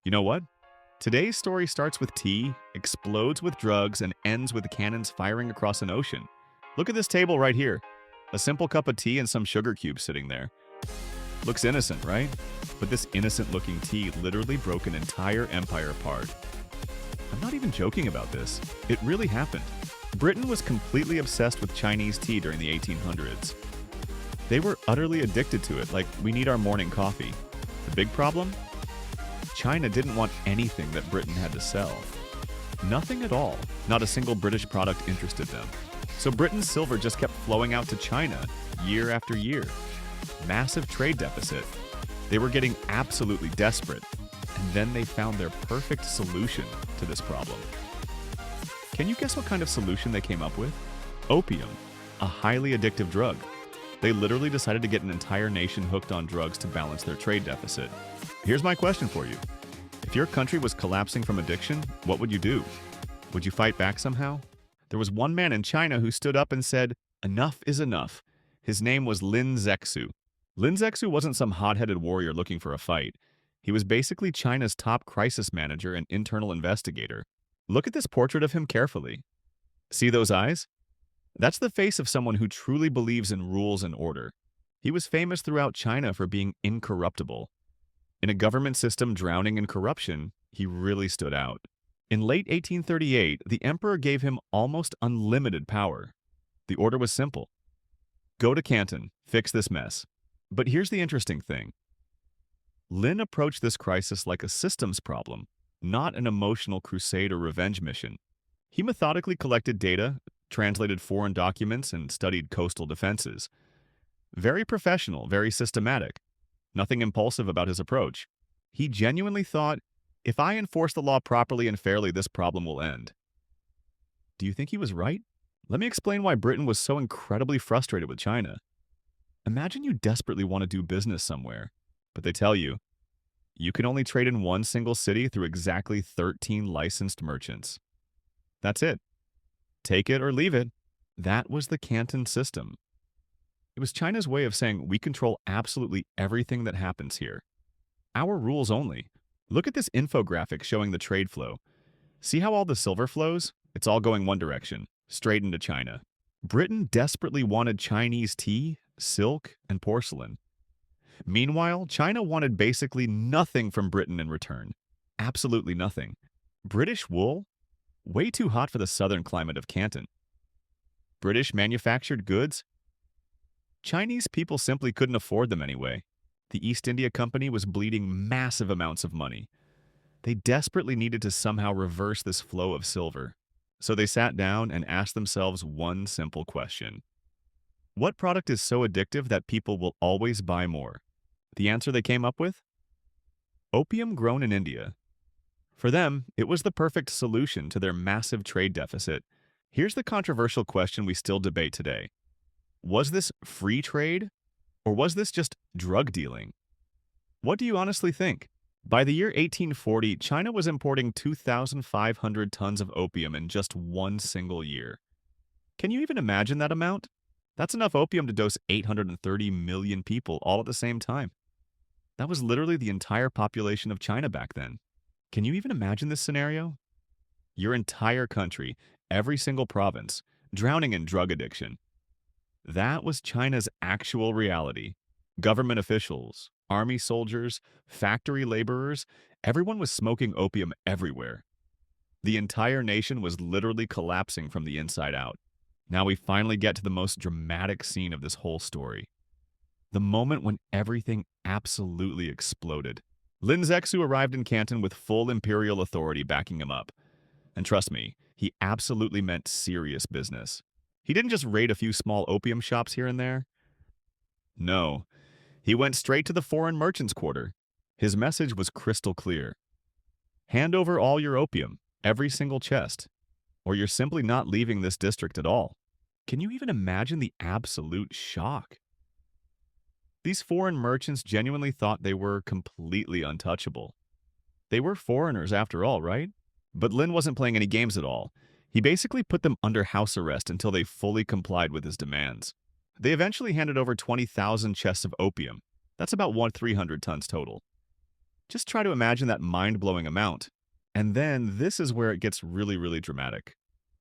You know what? Today's story starts with tea, explodes with drugs, and ends with cannons firing across an ocean. Look at this table right here. A simple cup of tea and some sugar cubes sitting there. Looks innocent, right? But this innocent-looking tea literally broke an entire empire apart. I'm not even joking about this. It really happened. Britain was completely obsessed with Chinese tea during the 1800s. They were utterly addicted to it, like we need our morning coffee. The big problem? China didn't want anything that Britain had to sell. Nothing at all. Not a single British product interested them. So Britain's silver just kept flowing out to China year after year. Massive trade deficit. They were getting absolutely desperate. And then they found their perfect solution to this problem. Can you guess what kind of solution they came up with? Opium, a highly addictive drug. They literally decided to get an entire nation hooked on drugs to balance their trade deficit. Here's my question for you. If your country was collapsing from addiction, what would you do? Would you fight back somehow? There was one man in China who stood up and said, "Enough is enough." His name was Lin Zexu. Lin Zexu wasn't some hot-headed warrior looking for a fight. He was basically China's top crisis manager and internal investigator. Look at this portrait of him carefully. See those eyes? That's the face of someone who truly believes in rules and order. He was famous throughout China for being incorruptible. In a government system drowning in corruption, he really stood out. In late 1838, the emperor gave him almost unlimited power. The order was simple. Go to Canton, fix this mess. But here's the interesting thing. Lin approached this crisis like a systems problem, not an emotional crusade or revenge mission. He methodically collected data, translated foreign documents, and studied coastal defenses. Very professional, very systematic. Nothing impulsive about his approach. He genuinely thought, if I enforce the law properly and fairly, this problem will end. Do you think he was right? Let me explain why Britain was so incredibly frustrated with China. Imagine you desperately want to do business somewhere, but they tell you, you can only trade in one single city through exactly 13 licensed merchants. That's it. Take it or leave it. That was the Canton System. It was China's way of saying we control absolutely everything that happens here. Our rules only. Look at this infographic showing the trade flow. See how all the silver flows? It's all going one direction, straight into China. Britain desperately wanted Chinese tea, silk, and porcelain. Meanwhile, China wanted basically nothing from Britain in return. Absolutely nothing. British wool? Way too hot for the southern climate of Canton. British manufactured goods? Chinese people simply couldn't afford them anyway. The East India Company was bleeding massive amounts of money. They desperately needed to somehow reverse this flow of silver. So they sat down and asked themselves one simple question. What product is so addictive that people will always buy more? The answer they came up with? Opium grown in India. For them, it was the perfect solution to their massive trade deficit. Here's the controversial question we still debate today. Was this free trade, or was this just drug dealing? What do you honestly think? By the year 1840, China was importing 2,500 tons of opium in just one single year. Can you even imagine that amount? That's enough opium to dose 830 million people all at the same time. That was literally the entire population of China back then. Can you even imagine this scenario? Your entire country, every single province, drowning in drug addiction. That was China's actual reality. Government officials, army soldiers, factory laborers, everyone was smoking opium everywhere. The entire nation was literally collapsing from the inside out. Now we finally get to the most dramatic scene of this whole story. The moment when everything absolutely exploded. Lin Zexu arrived in Canton with full imperial authority backing him up. And trust me, he absolutely meant serious business. He didn't just raid a few small opium shops here and there. No, he went straight to the foreign merchants' quarter. His message was crystal clear. Hand over all your opium, every single chest, or you're simply not leaving this district at all. Can you even imagine the absolute shock? These foreign merchants genuinely thought they were completely untouchable. They were foreigners after all, right? But Lin wasn't playing any games at all. He basically put them under house arrest until they fully complied with his demands. They eventually handed over 20,000 chests of opium. That's about 300 tons total. Just try to imagine that mind-blowing amount. And then this is where it gets really, really dramatic.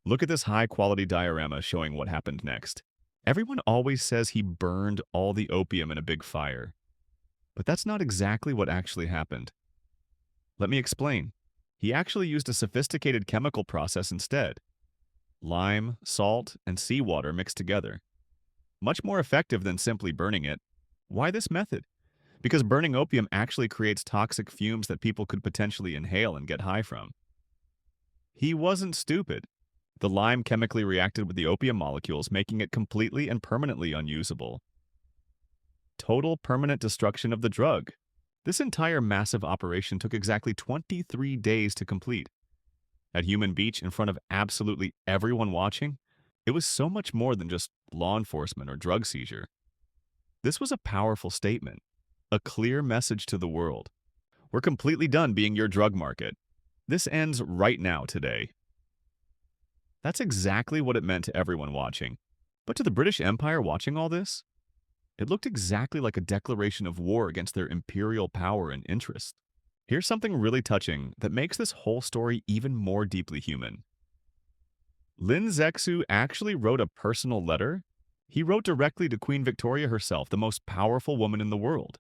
Look at this high-quality diorama showing what happened next. Everyone always says he burned all the opium in a big fire. But that's not exactly what actually happened. Let me explain. He actually used a sophisticated chemical process instead. Lime, salt, and seawater mixed together. Much more effective than simply burning it. Why this method? Because burning opium actually creates toxic fumes that people could potentially inhale and get high from. He wasn't stupid. The lime chemically reacted with the opium molecules, making it completely and permanently unusable. Total permanent destruction of the drug. This entire massive operation took exactly 23 days to complete. At Humen Beach, in front of absolutely everyone watching, it was so much more than just law enforcement or drug seizure. This was a powerful statement, a clear message to the world. We're completely done being your drug market. This ends right now today. That's exactly what it meant to everyone watching. But to the British Empire watching all this, it looked exactly like a declaration of war against their imperial power and interest. Here's something really touching that makes this whole story even more deeply human. Lin Zexu actually wrote a personal letter. He wrote directly to Queen Victoria herself, the most powerful woman in the world,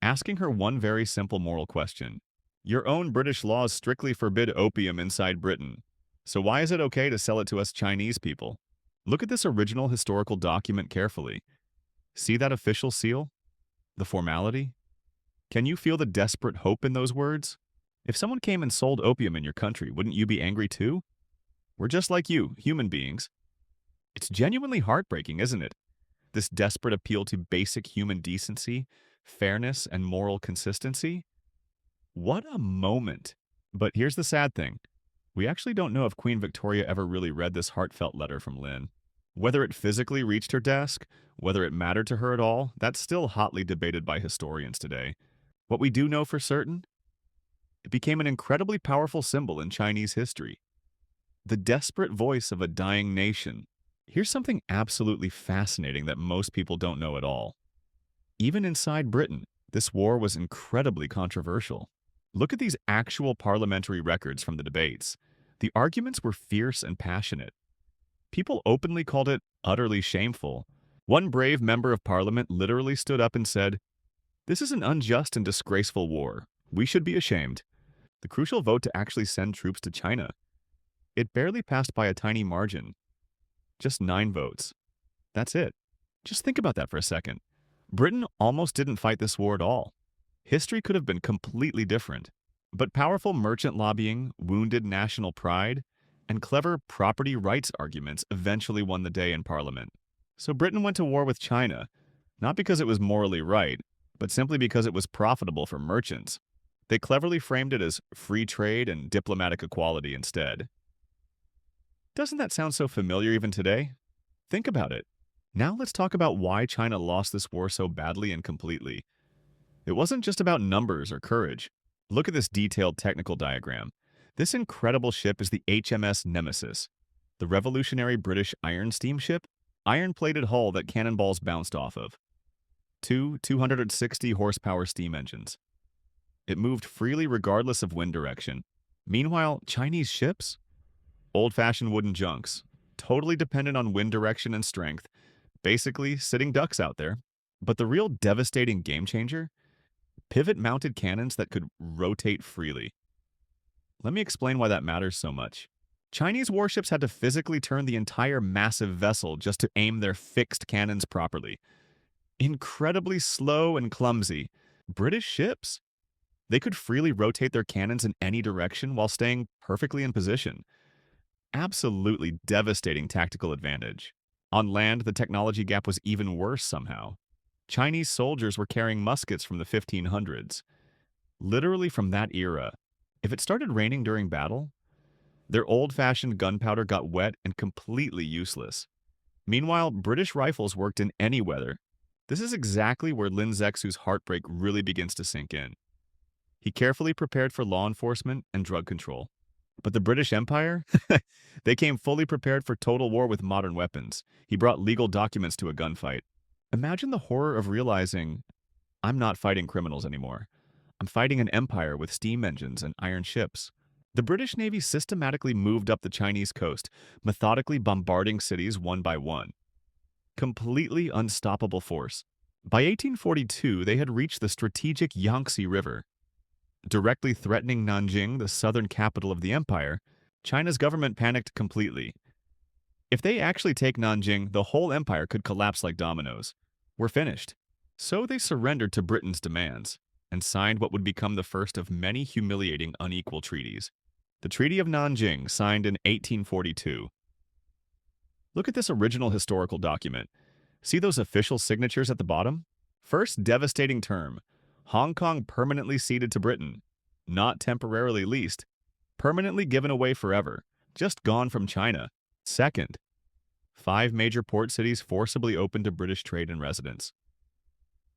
asking her one very simple moral question. Your own British laws strictly forbid opium inside Britain, so why is it okay to sell it to us Chinese people? Look at this original historical document carefully. See that official seal? The formality? Can you feel the desperate hope in those words? If someone came and sold opium in your country, wouldn't you be angry too? We're just like you, human beings. It's genuinely heartbreaking, isn't it? This desperate appeal to basic human decency, fairness, and moral consistency? What a moment! But here's the sad thing. We actually don't know if Queen Victoria ever really read this heartfelt letter from Lin. Whether it physically reached her desk, whether it mattered to her at all, that's still hotly debated by historians today. What we do know for certain? It became an incredibly powerful symbol in Chinese history. The desperate voice of a dying nation. Here's something absolutely fascinating that most people don't know at all. Even inside Britain, this war was incredibly controversial. Look at these actual parliamentary records from the debates. The arguments were fierce and passionate. People openly called it utterly shameful. One brave member of parliament literally stood up and said, "This is an unjust and disgraceful war. We should be ashamed." The crucial vote to actually send troops to China. It barely passed by a tiny margin. Just 9 votes. That's it. Just think about that for a second. Britain almost didn't fight this war at all. History could have been completely different. But powerful merchant lobbying, wounded national pride, and clever property rights arguments eventually won the day in Parliament. So Britain went to war with China, not because it was morally right, but simply because it was profitable for merchants. They cleverly framed it as free trade and diplomatic equality instead. Doesn't that sound so familiar even today? Think about it. Now let's talk about why China lost this war so badly and completely. It wasn't just about numbers or courage. Look at this detailed technical diagram. This incredible ship is the HMS Nemesis, the revolutionary British iron steamship, iron-plated hull that cannonballs bounced off of. 260 horsepower steam engines. It moved freely regardless of wind direction. Meanwhile, Chinese ships? Old-fashioned wooden junks, totally dependent on wind direction and strength, basically sitting ducks out there. But the real devastating game changer? Pivot-mounted cannons that could rotate freely. Let me explain why that matters so much. Chinese warships had to physically turn the entire massive vessel just to aim their fixed cannons properly. Incredibly slow and clumsy. British ships? They could freely rotate their cannons in any direction while staying perfectly in position. Absolutely devastating tactical advantage. On land, the technology gap was even worse somehow. Chinese soldiers were carrying muskets from the 1500s. Literally from that era. If it started raining during battle, their old-fashioned gunpowder got wet and completely useless. Meanwhile, British rifles worked in any weather. This is exactly where Lin Zexu's heartbreak really begins to sink in. He carefully prepared for law enforcement and drug control. But the British Empire? They came fully prepared for total war with modern weapons. He brought legal documents to a gunfight. Imagine the horror of realizing, I'm not fighting criminals anymore. I'm fighting an empire with steam engines and iron ships. The British Navy systematically moved up the Chinese coast, methodically bombarding cities one by one. Completely unstoppable force. By 1842, they had reached the strategic Yangtze River. Directly threatening Nanjing, the southern capital of the empire, China's government panicked completely. If they actually take Nanjing, the whole empire could collapse like dominoes. We're finished. So they surrendered to Britain's demands and signed what would become the first of many humiliating unequal treaties. The Treaty of Nanjing, signed in 1842. Look at this original historical document. See those official signatures at the bottom? First devastating term, Hong Kong permanently ceded to Britain. Not temporarily leased, permanently given away forever, just gone from China. Second, 5 major port cities forcibly opened to British trade and residence.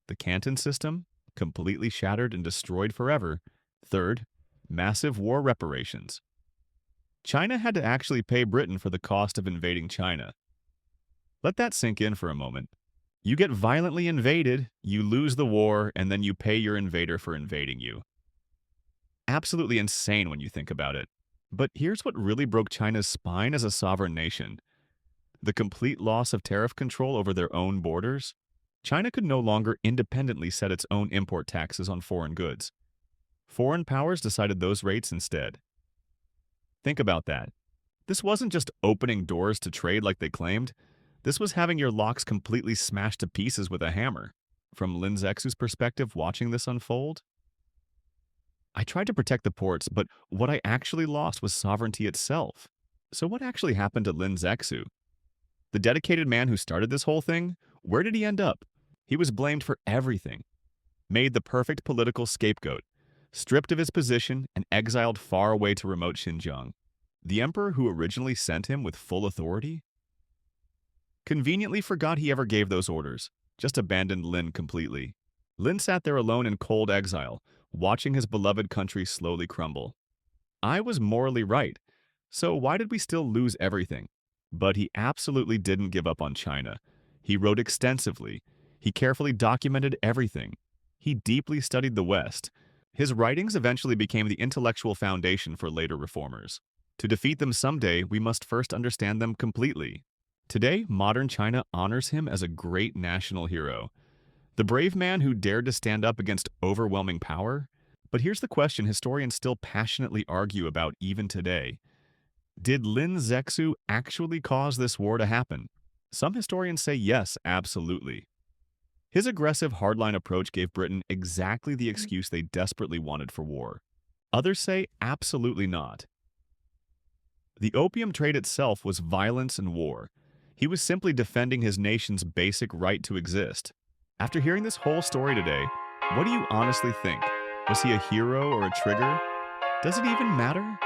The Canton System, completely shattered and destroyed forever. Third, massive war reparations. China had to actually pay Britain for the cost of invading China. Let that sink in for a moment. You get violently invaded, you lose the war, and then you pay your invader for invading you. Absolutely insane when you think about it. But here's what really broke China's spine as a sovereign nation. The complete loss of tariff control over their own borders. China could no longer independently set its own import taxes on foreign goods. Foreign powers decided those rates instead. Think about that. This wasn't just opening doors to trade like they claimed. This was having your locks completely smashed to pieces with a hammer. From Lin Zexu's perspective watching this unfold, I tried to protect the ports, but what I actually lost was sovereignty itself. So what actually happened to Lin Zexu? The dedicated man who started this whole thing? Where did he end up? He was blamed for everything. Made the perfect political scapegoat. Stripped of his position and exiled far away to remote Xinjiang. The emperor who originally sent him with full authority conveniently forgot he ever gave those orders, just abandoned Lin completely. Lin sat there alone in cold exile, watching his beloved country slowly crumble. I was morally right, so why did we still lose everything? But he absolutely didn't give up on China. He wrote extensively. He carefully documented everything. He deeply studied the West. His writings eventually became the intellectual foundation for later reformers. To defeat them someday, we must first understand them completely. Today, modern China honors him as a great national hero. The brave man who dared to stand up against overwhelming power? But here's the question historians still passionately argue about even today. Did Lin Zexu actually cause this war to happen? Some historians say yes, absolutely. His aggressive hardline approach gave Britain exactly the excuse they desperately wanted for war. Others say absolutely not. The opium trade itself was violence and war. He was simply defending his nation's basic right to exist. After hearing this whole story today, what do you honestly think? Was he a hero or a trigger? Does it even matter?